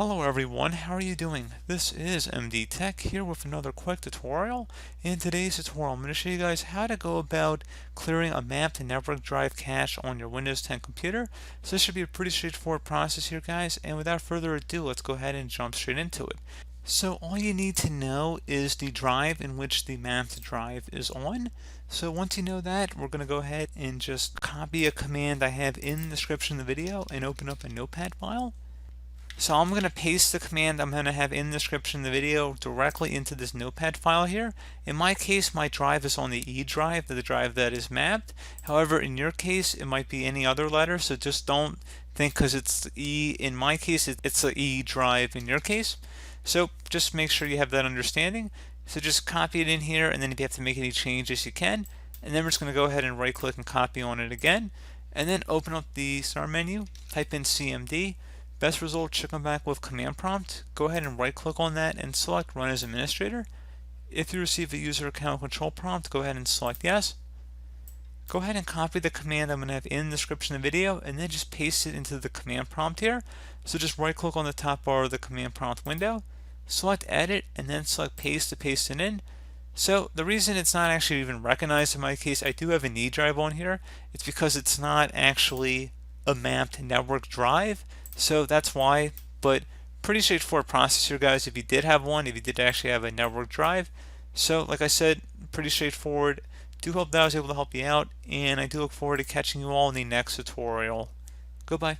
Hello everyone, how are you doing? This is MD Tech here with another quick tutorial. In today's tutorial, I'm going to show you guys how to go about clearing a mapped network drive cache on your Windows 10 computer. So this should be a pretty straightforward process here, guys, and without further ado, let's go ahead and jump straight into it. So all you need to know is the drive in which the mapped drive is on. So once you know that, we're going to go ahead and just copy a command I have in the description of the video and open up a notepad file. So I'm going to paste the command I'm going to have in the description of the video directly into this notepad file here. In my case, my drive is on the E drive, the drive that is mapped. However, in your case, it might be any other letter, so just don't think because it's E in my case, it's the E drive in your case. So just make sure you have that understanding. So just copy it in here, and then if you have to make any changes, you can. And then we're just going to go ahead and right click and copy on it again. And then open up the start menu, type in CMD. Best result should come back with command prompt. Go ahead and right click on that and select run as administrator. If you receive a user account control prompt, go ahead and select yes. Go ahead and copy the command I'm going to have in the description of the video and then just paste it into the command prompt here. So just right click on the top bar of the command prompt window, select edit, and then select paste to paste it in. So the reason it's not actually even recognized in my case, I do have an E drive on here, it's because it's not actually a mapped network drive. So that's why, but pretty straightforward process here, guys, if you did have one, if you did actually have a network drive. So like I said, pretty straightforward. Do hope that I was able to help you out, and I do look forward to catching you all in the next tutorial. Goodbye.